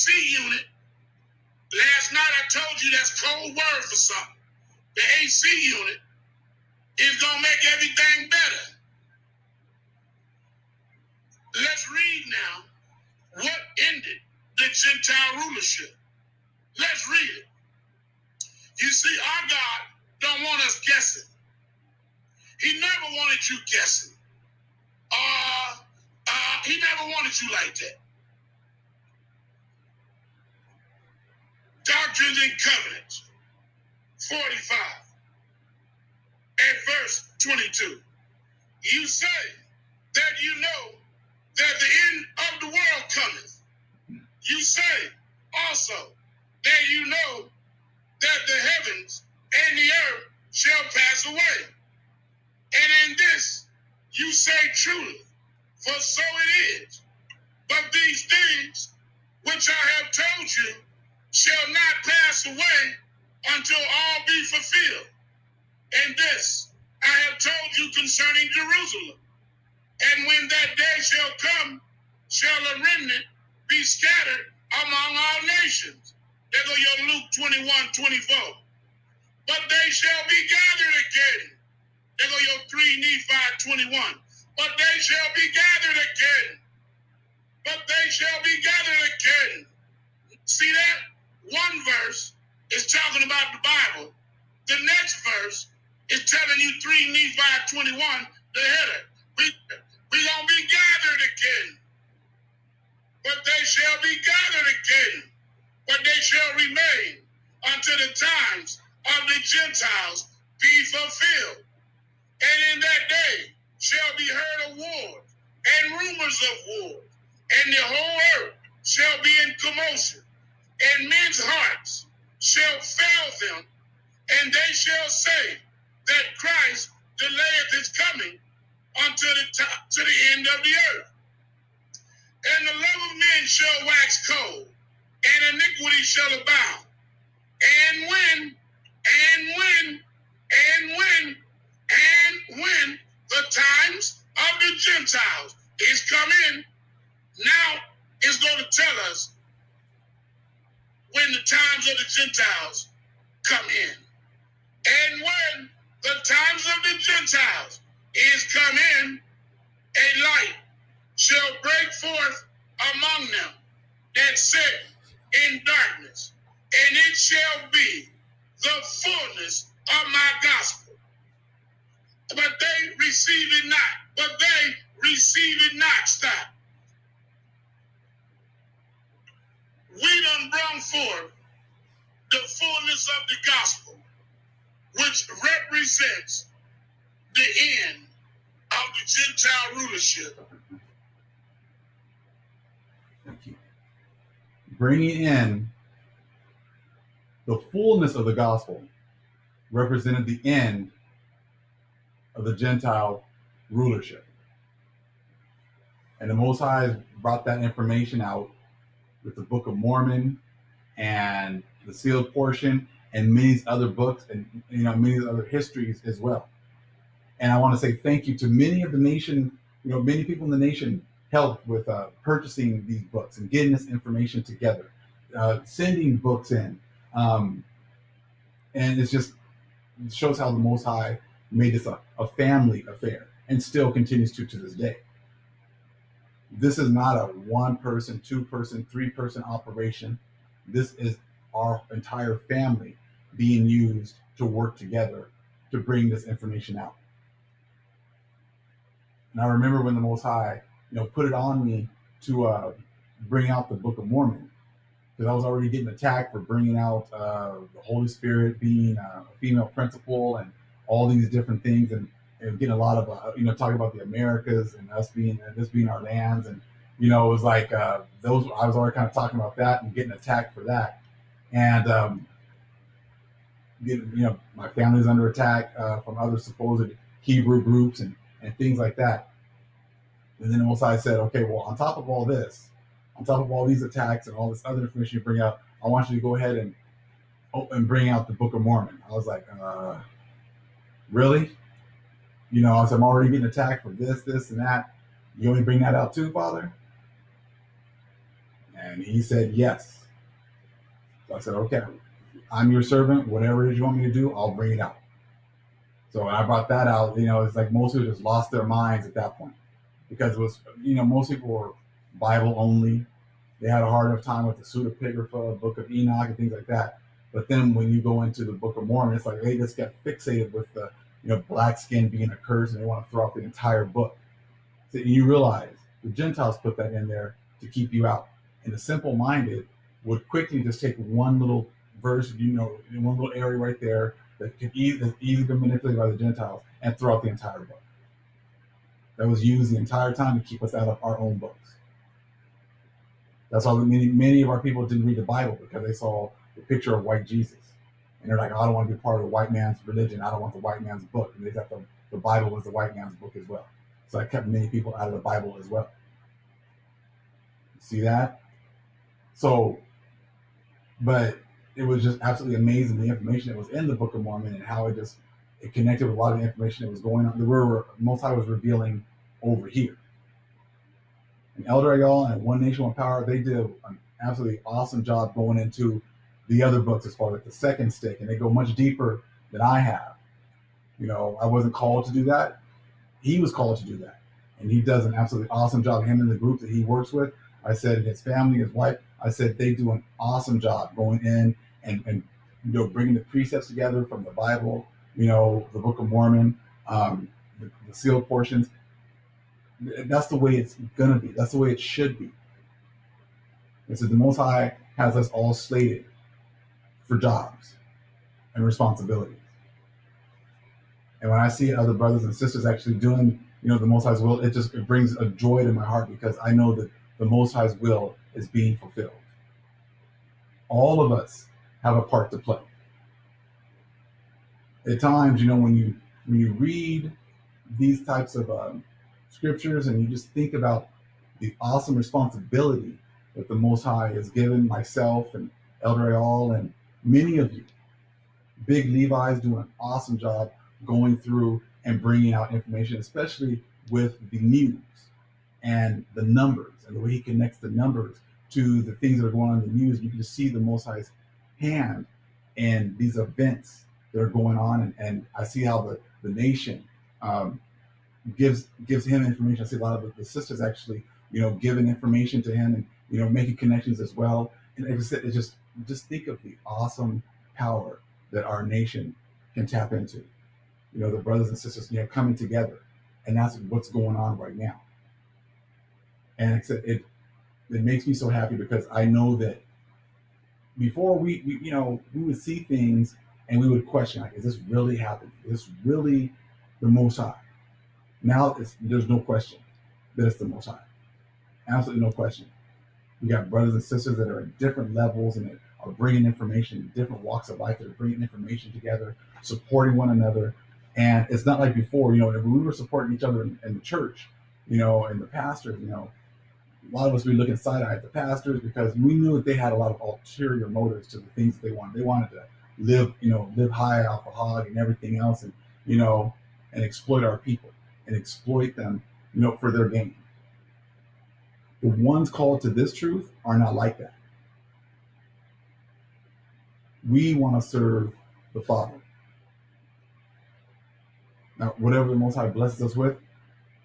AC unit, last night I told you that's code word for something. The AC unit is going to make everything better. Let's read now what ended the Gentile rulership. Let's read it. You see, our God don't want us guessing. He never wanted you guessing. He never wanted you like that. Doctrines and Covenants, 45, and verse 22. You say that you know that the end of the world cometh. You say also that you know that the heavens and the earth shall pass away. And in this you say truly, for so it is. But these things which I have told you shall not pass away until all be fulfilled. And this I have told you concerning Jerusalem. And when that day shall come, shall a remnant be scattered among all nations. There go your Luke 21:24. But they shall be gathered again. There go your 3 Nephi 21. But they shall be gathered again. But they shall be gathered again. See that? One verse is talking about the Bible. The next verse is telling you 3 Nephi 21, the header. We gonna be gathered again. But they shall be gathered again. But they shall remain until the times of the Gentiles be fulfilled. And in that day shall be heard of wars and rumors of wars, and the whole earth shall be in commotion, and men's hearts shall fail them, and they shall say that Christ delayeth his coming unto to the end of the earth. And the love of men shall wax cold, and iniquity shall abound. And when the times of the Gentiles is come in, now it's going to tell us when the times of the Gentiles come in. And when the times of the Gentiles is come in, a light shall break forth among them that sit in darkness, and it shall be the fullness of my gospel. But they receive it not. But they receive it not. Stop. We done brought forth the fullness of the gospel, which represents the end of the Gentile rulership. Thank you. Bringing in the fullness of the gospel represented the end of the Gentile rulership. And the Most High brought that information out with the Book of Mormon and the sealed portion and many other books and many other histories as well. And I want to say thank you to many of the nation, many people in the nation helped with purchasing these books and getting this information together, sending books in. And it shows how the Most High made this a family affair and still continues to this day. This is not a 1-person, 2-person, 3-person operation. This is our entire family being used to work together to bring this information out. And I remember when the Most High, put it on me to bring out the Book of Mormon, because I was already getting attacked for bringing out the Holy Spirit being a female principle and all these different things, and getting a lot of talking about the Americas and us being this being our lands, and it was like I was already kind of talking about that and getting attacked for that, and my family's under attack from other supposed Hebrew groups and things like that. And then the Most High said, okay, well, on top of all this, on top of all these attacks and all this other information you bring out, I want you to go ahead and bring out the Book of Mormon. I was like, really? I said, I'm already getting attacked for this, and that. You only bring that out too, Father? And he said, yes. So I said, okay, I'm your servant. Whatever it is you want me to do, I'll bring it out. So when I brought that out, it's like most people just lost their minds at that point, because it was, most people were Bible only. They had a hard enough time with the pseudepigrapha, Book of Enoch, and things like that. But then when you go into the Book of Mormon, it's like they just get fixated with the, black skin being a curse, and they want to throw out the entire book. So you realize the Gentiles put that in there to keep you out. And the simple-minded would quickly just take one little verse, in one little area right there that could easily be manipulated by the Gentiles and throw out the entire book. That was used the entire time to keep us out of our own books. That's why many of our people didn't read the Bible, because they saw the picture of white Jesus. And they're like, I don't want to be part of the white man's religion. I don't want the white man's book. And they thought the Bible was the white man's book as well. So I kept many people out of the Bible as well. See that? So, but it was just absolutely amazing, the information that was in the Book of Mormon, and how it connected with a lot of the information that was going on. The Most High was revealing over here. And Elder Ahyal and One Nation, One Power, they did an absolutely awesome job going into the other books as far as the second stick, and they go much deeper than I have. I wasn't called to do that. He was called to do that. And he does an absolutely awesome job. Him and the group that he works with, I said, his family, his wife, I said, they do an awesome job going in and bringing the precepts together from the Bible, the Book of Mormon, the sealed portions. That's the way it's going to be. That's the way it should be. It said the Most High has us all slated for jobs and responsibilities. And when I see other brothers and sisters actually doing, the Most High's will, it brings a joy to my heart, because I know that the Most High's will is being fulfilled. All of us have a part to play. At times, when you read these types of scriptures, and you just think about the awesome responsibility that the Most High has given myself and Elder Ahyal and many of you, Big Levi's doing an awesome job going through and bringing out information, especially with the news and the numbers, and the way he connects the numbers to the things that are going on in the news. You can just see the Most High's hand in these events that are going on, and I see how the nation gives him information. I see a lot of the sisters actually, giving information to him, and making connections as well. And like I said, it just think of the awesome power that our nation can tap into. The brothers and sisters, coming together, and that's what's going on right now. And like I said, it makes me so happy, because I know that before we would see things and we would question, like, is this really happening? Is this really the Most High? Now there's no question that it's the Most High. Absolutely no question. We got brothers and sisters that are at different levels and that are bringing information in different walks of life, that are bringing information together, supporting one another. And it's not like before, when we were supporting each other in the church, and the pastors, a lot of us, we look side eye at the pastors, because we knew that they had a lot of ulterior motives to the things that they wanted. They wanted to live high off the hog and everything else, and and exploit our people and exploit them, for their gain. The ones called to this truth are not like that. We want to serve the Father. Now, whatever the Most High blesses us with,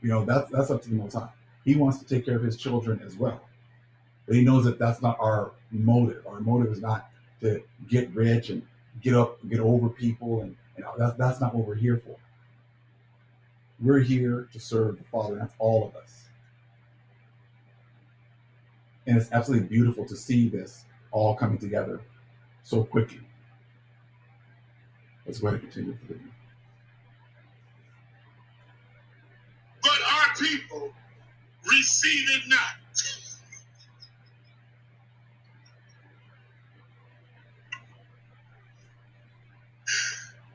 that's up to the Most High. He wants to take care of his children as well. But he knows that that's not our motive. Our motive is not to get rich and get over people, and that's not what we're here for. We're here to serve the Father, and that's all of us. And it's absolutely beautiful to see this all coming together so quickly. Let's go ahead and continue with the video. But our people receive it not.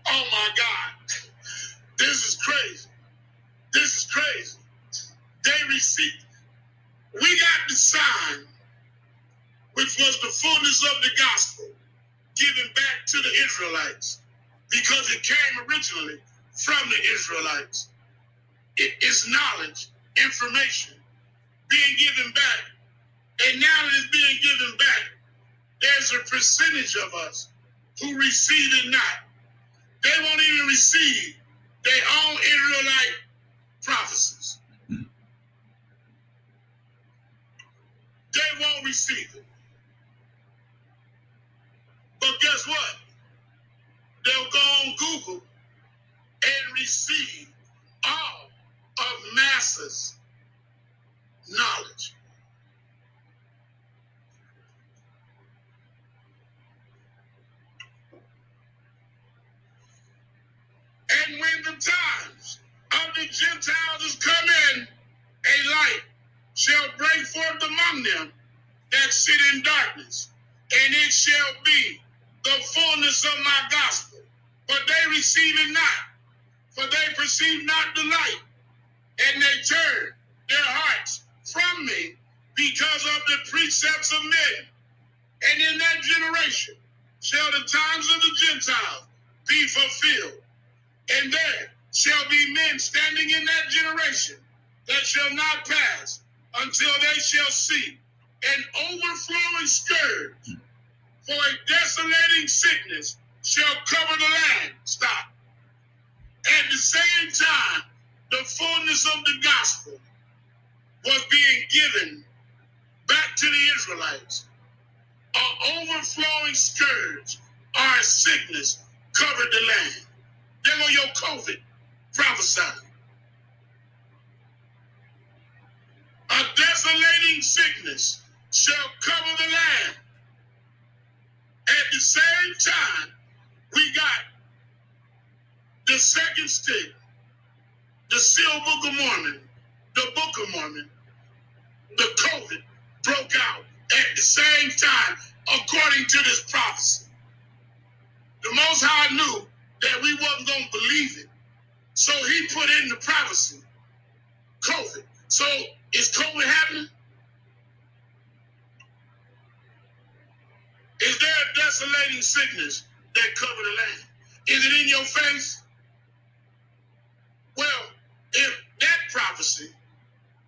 Oh my God. This is crazy. This is crazy. They received. We got the sign, which was the fullness of the gospel, given back to the Israelites, because it came originally from the Israelites. It is knowledge, information, being given back And now that it's being given back, there's a percentage of us who receive it not. They won't even receive their own Israelite prophecies. They won't receive it. But guess what? They'll go on Google and receive all of masses' knowledge. And when the times of the Gentiles is come in, a light shall break forth among them that sit in darkness, and it shall be the fullness of my gospel. But they receive it not, for they perceive not the light, and they turn their hearts from me because of the precepts of men. And in that generation shall the times of the Gentiles be fulfilled. And there shall be men standing in that generation that shall not pass until they shall see an overflowing scourge, for a desolating sickness shall cover the land. Stop. At the same time, the fullness of the gospel was being given back to the Israelites. An overflowing scourge or a sickness covered the land. There go your COVID prophesied. A desolating sickness shall cover the land. At the same time, we got the second stick, the sealed Book of Mormon, the Book of Mormon, the COVID broke out at the same time, according to this prophecy. The Most High knew that we wasn't going to believe it, so he put in the prophecy, COVID. So is COVID happening? Is there a desolating sickness that covered the land? Is it in your face? Well, if that prophecy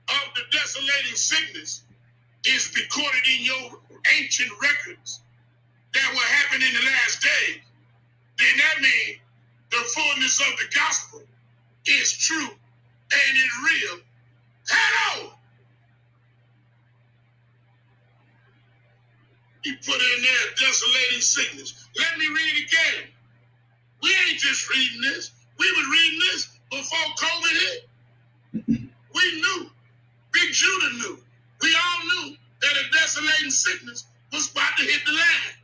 of the desolating sickness is recorded in your ancient records that will happen in the last days, then that means the fullness of the gospel is true and is real. Hello! He put in there desolating sickness. Let me read again. We ain't just reading this. We was reading this before COVID hit. We knew. Big Judah knew. We all knew that a desolating sickness was about to hit the land.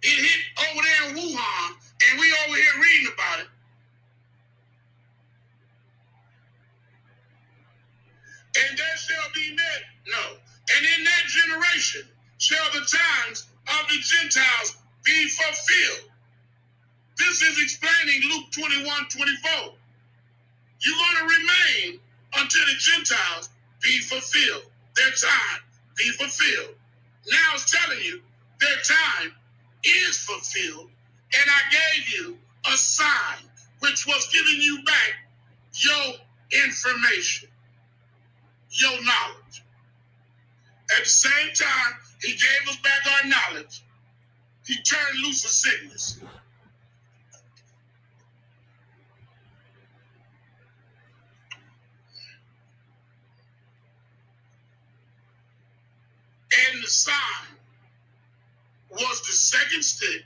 It hit over there in Wuhan, and we over here reading about it. And there shall be men, no. And in that generation shall the times of the Gentiles be fulfilled. This is explaining Luke 21:24. You're going to remain until the Gentiles be fulfilled. Their time be fulfilled. Now it's telling you their time is fulfilled, and I gave you a sign which was giving you back your information, your knowledge. At the same time, he gave us back our knowledge. He turned loose a sickness. And the sign was the second stick.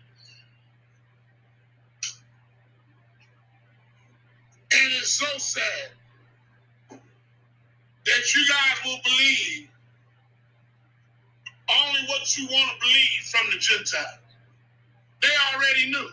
And it's so sad that you guys will believe only what you want to believe from the Gentiles. They already knew.